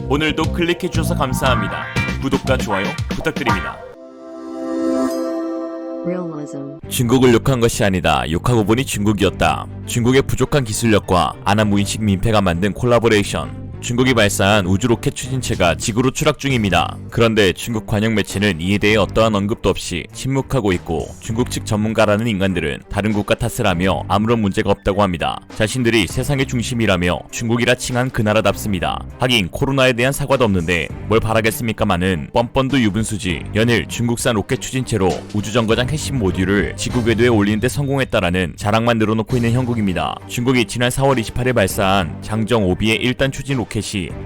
오늘도 클릭해주셔서 감사합니다. 구독과 좋아요 부탁드립니다. 중국을 욕한 것이 아니다. 욕하고 보니 중국이었다. 중국의 부족한 기술력과 아나무인식 민폐가 만든 콜라보레이션. 중국이 발사한 우주로켓 추진체가 지구로 추락 중입니다. 그런데 중국 관영 매체는 이에 대해 어떠한 언급도 없이 침묵하고 있고, 중국 측 전문가라는 인간들은 다른 국가 탓을 하며 아무런 문제가 없다고 합니다. 자신들이 세상의 중심이라며 중국이라 칭한 그 나라답습니다. 하긴 코로나에 대한 사과도 없는데 뭘 바라겠습니까마는 뻔뻔도 유분수지. 연일 중국산 로켓 추진체로 우주정거장 핵심 모듈을 지구 궤도에 올리는 데 성공했다라는 자랑만 늘어놓고 있는 형국입니다. 중국이 지난 4월 28일 발사한 장정 5B의 1단 추진 로켓이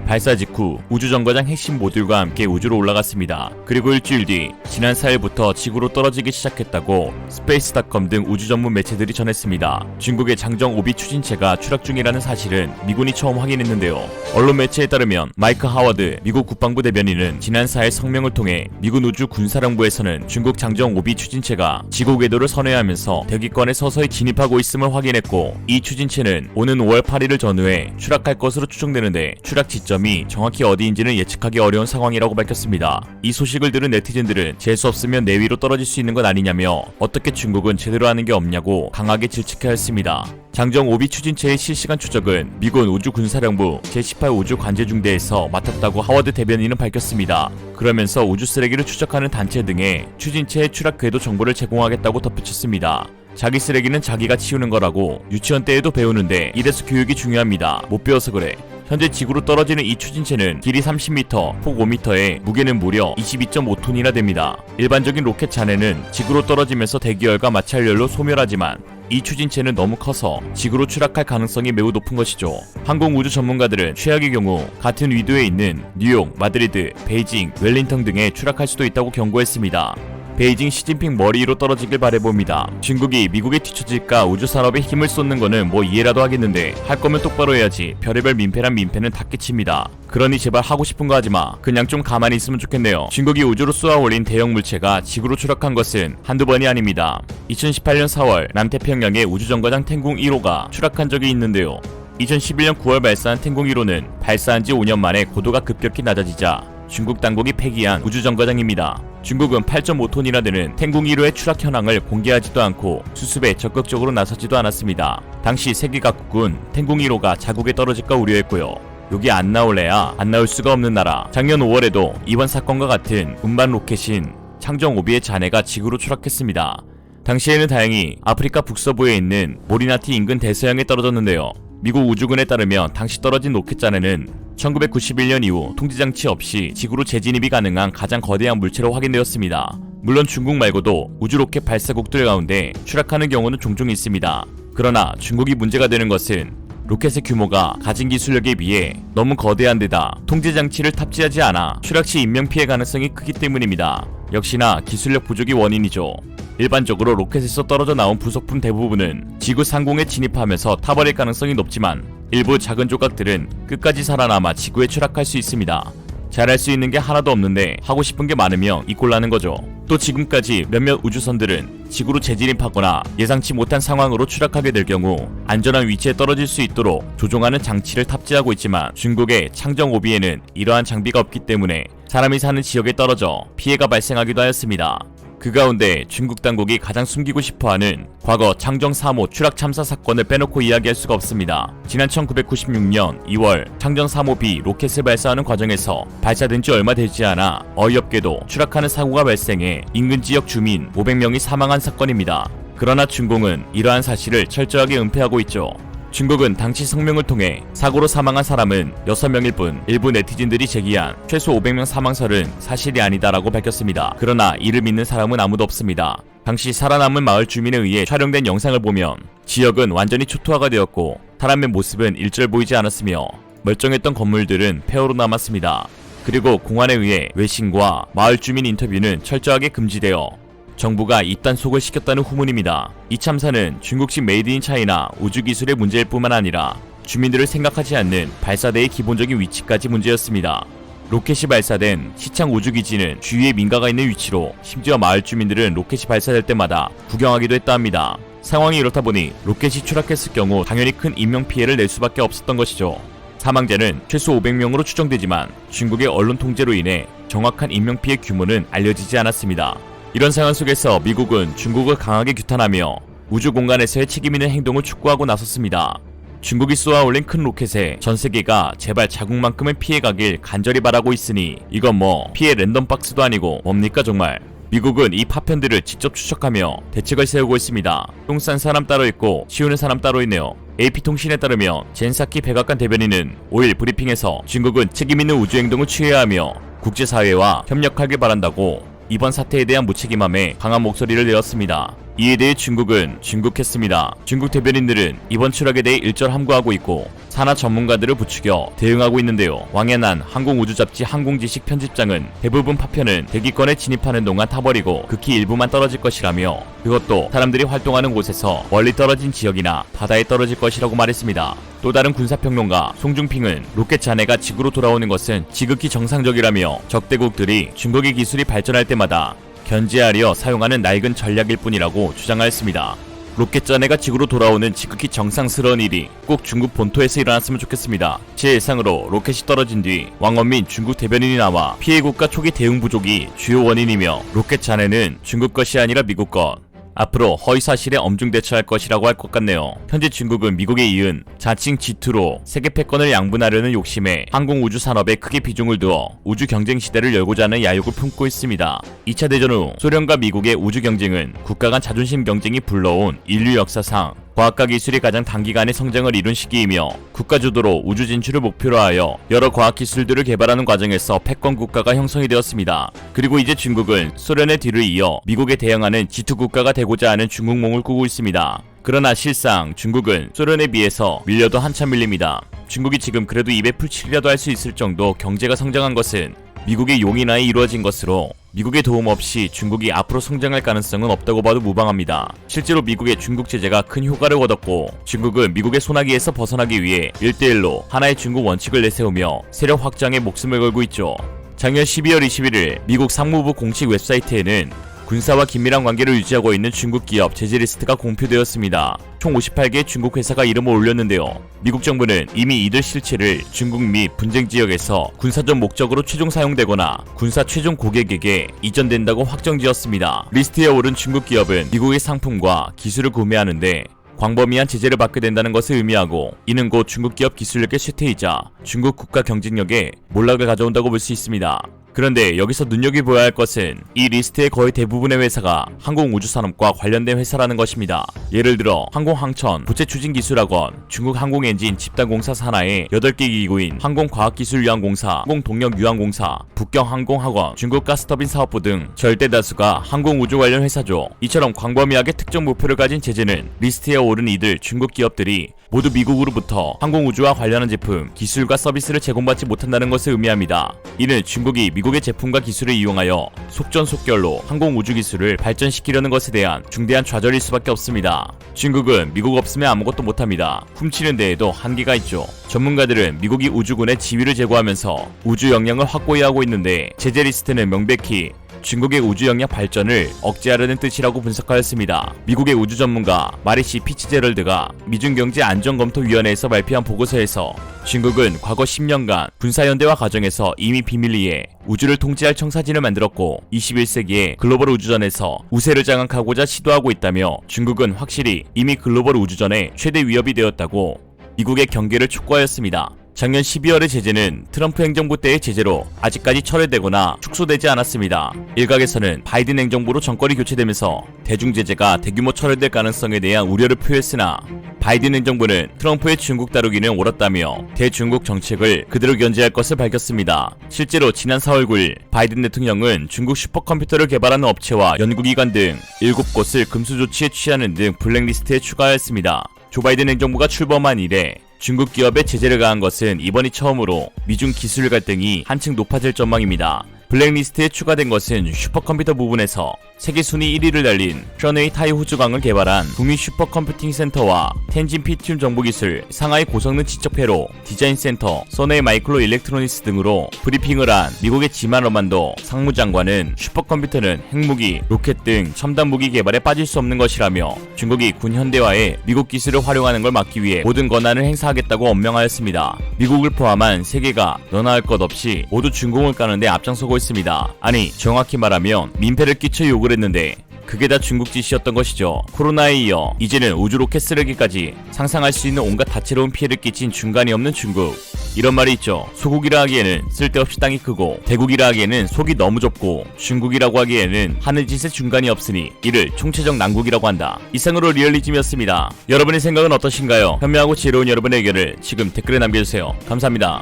발사 직후 우주정거장 핵심 모듈과 함께 우주로 올라갔습니다. 그리고 일주일 뒤 지난 4일부터 지구로 떨어지기 시작했다고 스페이스닷컴 등 우주 전문 매체들이 전했습니다. 중국의 장정 5B 추진체가 추락 중이라는 사실은 미군이 처음 확인했는데요. 언론 매체에 따르면 마이크 하워드 미국 국방부 대변인은 지난 4일 성명을 통해 미군 우주 군사령부에서는 중국 장정 5B 추진체가 지구 궤도를 선회하면서 대기권에 서서히 진입하고 있음을 확인했고, 이 추진체는 오는 5월 8일을 전후해 추락할 것으로 추정되는데 추락 지점이 정확히 어디인지는 예측하기 어려운 상황이라고 밝혔습니다. 이 소식을 들은 네티즌들은 재수 없으면 내위로 떨어질 수 있는 것 아니냐며 어떻게 중국은 제대로 하는 게 없냐고 강하게 질책하였습니다. 장정 5B 추진체의 실시간 추적은 미군 우주군사령부 제18 우주관제중대에서 맡았다고 하워드 대변인은 밝혔습니다. 그러면서 우주 쓰레기를 추적하는 단체 등에 추진체의 추락 궤도 정보를 제공하겠다고 덧붙였습니다. 자기 쓰레기는 자기가 치우는 거라고 유치원 때에도 배우는데 이래서 교육이 중요합니다. 못 배워서 그래. 현재 지구로 떨어지는 이 추진체는 길이 30m, 폭 5m에 무게는 무려 22.5톤이나 됩니다. 일반적인 로켓 잔해는 지구로 떨어지면서 대기열과 마찰열로 소멸하지만 이 추진체는 너무 커서 지구로 추락할 가능성이 매우 높은 것이죠. 항공우주 전문가들은 최악의 경우 같은 위도에 있는 뉴욕, 마드리드, 베이징, 웰링턴 등에 추락할 수도 있다고 경고했습니다. 베이징 시진핑 머리 위로 떨어지길 바라봅니다. 중국이 미국에 뒤처질까 우주산업에 힘을 쏟는 거는 뭐 이해라도 하겠는데 할 거면 똑바로 해야지. 별의별 민폐란 민폐는 다 끼칩니다. 그러니 제발 하고 싶은 거 하지마. 그냥 좀 가만히 있으면 좋겠네요. 중국이 우주로 쏘아 올린 대형 물체가 지구로 추락한 것은 한두 번이 아닙니다. 2018년 4월 남태평양의 우주정거장 텐궁 1호가 추락한 적이 있는데요. 2011년 9월 발사한 텐궁 1호는 발사한 지 5년 만에 고도가 급격히 낮아지자 중국 당국이 폐기한 우주정거장입니다. 중국은 8.5톤이나 되는 텐궁 1호의 추락 현황을 공개하지도 않고 수습에 적극적으로 나서지도 않았습니다. 당시 세계 각국은 텐궁 1호가 자국에 떨어질까 우려했고요. 여기 안 나올래야 안 나올 수가 없는 나라. 작년 5월에도 이번 사건과 같은 운반 로켓인 장정 5B의 잔해가 지구로 추락했습니다. 당시에는 다행히 아프리카 북서부에 있는 모리나티 인근 대서양에 떨어졌는데요. 미국 우주군에 따르면 당시 떨어진 로켓 잔해는 1991년 이후 통제장치 없이 지구로 재진입이 가능한 가장 거대한 물체로 확인되었습니다. 물론 중국 말고도 우주로켓 발사국들 가운데 추락하는 경우는 종종 있습니다. 그러나 중국이 문제가 되는 것은 로켓의 규모가 가진 기술력에 비해 너무 거대한 데다 통제장치를 탑재하지 않아 추락 시 인명피해 가능성이 크기 때문입니다. 역시나 기술력 부족이 원인이죠. 일반적으로 로켓에서 떨어져 나온 부속품 대부분은 지구 상공에 진입하면서 타버릴 가능성이 높지만 일부 작은 조각들은 끝까지 살아남아 지구에 추락할 수 있습니다. 잘할 수 있는 게 하나도 없는데 하고 싶은 게 많으면 이 꼴 나는 거죠. 또 지금까지 몇몇 우주선들은 지구로 재진입하거나 예상치 못한 상황으로 추락하게 될 경우 안전한 위치에 떨어질 수 있도록 조종하는 장치를 탑재하고 있지만 중국의 장정 5B에는 이러한 장비가 없기 때문에 사람이 사는 지역에 떨어져 피해가 발생하기도 하였습니다. 그 가운데 중국 당국이 가장 숨기고 싶어하는 과거 장정 3호 추락 참사 사건을 빼놓고 이야기할 수가 없습니다. 지난 1996년 2월 장정 3호B 로켓을 발사하는 과정에서 발사된 지 얼마 되지 않아 어이없게도 추락하는 사고가 발생해 인근 지역 주민 500명이 사망한 사건입니다. 그러나 중공은 이러한 사실을 철저하게 은폐하고 있죠. 중국은 당시 성명을 통해 사고로 사망한 사람은 6명일 뿐 일부 네티즌들이 제기한 최소 500명 사망설은 사실이 아니다라고 밝혔습니다. 그러나 이를 믿는 사람은 아무도 없습니다. 당시 살아남은 마을 주민에 의해 촬영된 영상을 보면 지역은 완전히 초토화가 되었고 사람의 모습은 일절 보이지 않았으며 멀쩡했던 건물들은 폐허로 남았습니다. 그리고 공안에 의해 외신과 마을 주민 인터뷰는 철저하게 금지되어 정부가 이딴 속을 시켰다는 후문입니다. 이 참사는 중국식 메이드 인 차이나 우주기술의 문제일 뿐만 아니라 주민들을 생각하지 않는 발사대의 기본적인 위치까지 문제였습니다. 로켓이 발사된 시창 우주기지는 주위에 민가가 있는 위치로 심지어 마을 주민들은 로켓이 발사될 때마다 구경하기도 했다 합니다. 상황이 이렇다 보니 로켓이 추락했을 경우 당연히 큰 인명피해를 낼 수밖에 없었던 것이죠. 사망자는 최소 500명으로 추정되지만 중국의 언론 통제로 인해 정확한 인명피해 규모는 알려지지 않았습니다. 이런 상황 속에서 미국은 중국을 강하게 규탄하며 우주 공간에서의 책임 있는 행동을 촉구하고 나섰습니다. 중국이 쏘아올린 큰 로켓에 전 세계가 제발 자국만큼은 피해가길 간절히 바라고 있으니 이건 뭐 피해 랜덤 박스도 아니고 뭡니까 정말. 미국은 이 파편들을 직접 추적하며 대책을 세우고 있습니다. 똥 싼 사람 따로 있고 치우는 사람 따로 있네요. AP통신에 따르면 젠사키 백악관 대변인은 5일 브리핑에서 중국은 책임있는 우주행동을 취해야 하며 국제사회와 협력하길 바란다고 이번 사태에 대한 무책임함에 강한 목소리를 내었습니다. 이에 대해 중국은 중국했습니다. 중국 대변인들은 이번 추락에 대해 일절 함구하고 있고 산하 전문가들을 부추겨 대응하고 있는데요. 왕연한 항공우주잡지 항공지식 편집장은 대부분 파편은 대기권에 진입하는 동안 타버리고 극히 일부만 떨어질 것이라며 그것도 사람들이 활동하는 곳에서 멀리 떨어진 지역이나 바다에 떨어질 것이라고 말했습니다. 또 다른 군사평론가 송중핑은 로켓 잔해가 지구로 돌아오는 것은 지극히 정상적이라며 적대국들이 중국의 기술이 발전할 때마다 견제하려 사용하는 낡은 전략일 뿐이라고 주장하였습니다. 로켓 잔해가 지구로 돌아오는 지극히 정상스러운 일이 꼭 중국 본토에서 일어났으면 좋겠습니다. 제 예상으로 로켓이 떨어진 뒤 왕원민 중국 대변인이 나와 피해 국가 초기 대응 부족이 주요 원인이며 로켓 잔해는 중국 것이 아니라 미국 것, 앞으로 허위사실에 엄중 대처할 것이라고 할 것 같네요. 현재 중국은 미국에 이은 자칭 G2로 세계 패권을 양분하려는 욕심에 항공우주 산업에 크게 비중을 두어 우주 경쟁 시대를 열고자 하는 야욕을 품고 있습니다. 2차 대전 후 소련과 미국의 우주 경쟁은 국가 간 자존심 경쟁이 불러온 인류 역사상 과학과 기술이 가장 단기간에 성장을 이룬 시기이며 국가 주도로 우주 진출을 목표로 하여 여러 과학 기술들을 개발하는 과정에서 패권 국가가 형성이 되었습니다. 그리고 이제 중국은 소련의 뒤를 이어 미국에 대항하는 G2 국가가 되고자 하는 중국몽을 꾸고 있습니다. 그러나 실상 중국은 소련에 비해서 밀려도 한참 밀립니다. 중국이 지금 그래도 입에 풀칠이라도 할 수 있을 정도 경제가 성장한 것은 미국의 용인하에 이루어진 것으로 미국의 도움 없이 중국이 앞으로 성장할 가능성은 없다고 봐도 무방합니다. 실제로 미국의 중국 제재가 큰 효과를 얻었고 중국은 미국의 소나기에서 벗어나기 위해 1대1로 하나의 중국 원칙을 내세우며 세력 확장에 목숨을 걸고 있죠. 작년 12월 21일 미국 상무부 공식 웹사이트에는 군사와 긴밀한 관계를 유지하고 있는 중국 기업 제재 리스트가 공표되었습니다. 총 58개의 중국 회사가 이름을 올렸는데요. 미국 정부는 이미 이들 실체를 중국 및 분쟁 지역에서 군사적 목적으로 최종 사용되거나 군사 최종 고객에게 이전된다고 확정지었습니다. 리스트에 오른 중국 기업은 미국의 상품과 기술을 구매하는데 광범위한 제재를 받게 된다는 것을 의미하고 이는 곧 중국 기업 기술력의 쇠퇴이자 중국 국가 경쟁력에 몰락을 가져온다고 볼 수 있습니다. 그런데 여기서 눈여겨보아야 할 것은 이 리스트의 거의 대부분의 회사가 항공우주산업과 관련된 회사라는 것입니다. 예를 들어 항공항천, 부채추진기술학원, 중국항공엔진 집단공사 산하의 8개 기구인 항공과학기술유한공사, 항공동력유한공사, 북경항공학원, 중국가스터빈 사업부 등 절대 다수가 항공우주 관련 회사죠. 이처럼 광범위하게 특정 목표를 가진 제재는 리스트에 오른 이들 중국 기업들이 모두 미국으로부터 항공우주와 관련한 제품, 기술과 서비스를 제공받지 못한다는 것을 의미합니다. 이는 중국이 미국의 제품과 기술을 이용하여 속전속결로 항공우주 기술을 발전시키려는 것에 대한 중대한 좌절일 수밖에 없습니다. 중국은 미국 없으면 아무것도 못합니다. 훔치는 데에도 한계가 있죠. 전문가들은 미국이 우주군의 지위를 제고하면서 우주 역량을 확고히 하고 있는데 제재 리스트는 명백히 중국의 우주 역량 발전을 억제하려는 뜻이라고 분석하였습니다. 미국의 우주 전문가 마리시 피츠제럴드가 미중경제안전검토위원회에서 발표한 보고서에서 중국은 과거 10년간 군사연대화 과정에서 이미 비밀리에 우주를 통제할 청사진을 만들었고 21세기의 글로벌 우주전에서 우세를 장악하고자 시도하고 있다며 중국은 확실히 이미 글로벌 우주전의 최대 위협이 되었다고 미국의 경계를 촉구하였습니다. 작년 12월의 제재는 트럼프 행정부 때의 제재로 아직까지 철회되거나 축소되지 않았습니다. 일각에서는 바이든 행정부로 정권이 교체되면서 대중 제재가 대규모 철회될 가능성에 대한 우려를 표했으나 바이든 행정부는 트럼프의 중국 다루기는 옳았다며 대중국 정책을 그대로 견제할 것을 밝혔습니다. 실제로 지난 4월 9일 바이든 대통령은 중국 슈퍼컴퓨터를 개발하는 업체와 연구기관 등 7곳을 금수 조치에 취하는 등 블랙리스트에 추가하였습니다. 조 바이든 행정부가 출범한 이래 중국 기업에 제재를 가한 것은 이번이 처음으로 미중 기술 갈등이 한층 높아질 전망입니다. 블랙리스트에 추가된 것은 슈퍼컴퓨터 부분에서 세계 순위 1위를 달린 션웨이 타이후즈광을 개발한 국민 슈퍼컴퓨팅 센터와 텐진 피튬 정보기술, 상하이 고성능 지적회로, 디자인센터, 소네이 마이크로 일렉트로닉스 등으로 브리핑을 한 미국의 지만 어만도 상무장관은 슈퍼컴퓨터는 핵무기, 로켓 등 첨단 무기 개발에 빠질 수 없는 것이라며 중국이 군 현대화에 미국 기술을 활용하는 걸 막기 위해 모든 권한을 행사하겠다고 엄명하였습니다. 미국을 포함한 세계가 너나 할 것 없이 모두 중공을 까는데 앞장서고 있습니다. 아니, 정확히 말하면 민폐를 끼쳐 욕을 했는데 그게 다 중국 짓이었던 것이죠. 코로나에 이어 이제는 우주 로켓 쓰레기까지 상상할 수 있는 온갖 다채로운 피해를 끼친 중간이 없는 중국. 이런 말이 있죠. 소국이라 하기에는 쓸데없이 땅이 크고, 대국이라 하기에는 속이 너무 좁고, 중국이라고 하기에는 하늘짓의 중간이 없으니 이를 총체적 난국이라고 한다. 이상으로 리얼리즘이었습니다. 여러분의 생각은 어떠신가요? 현명하고 지혜로운 여러분의 의견을 지금 댓글에 남겨주세요. 감사합니다.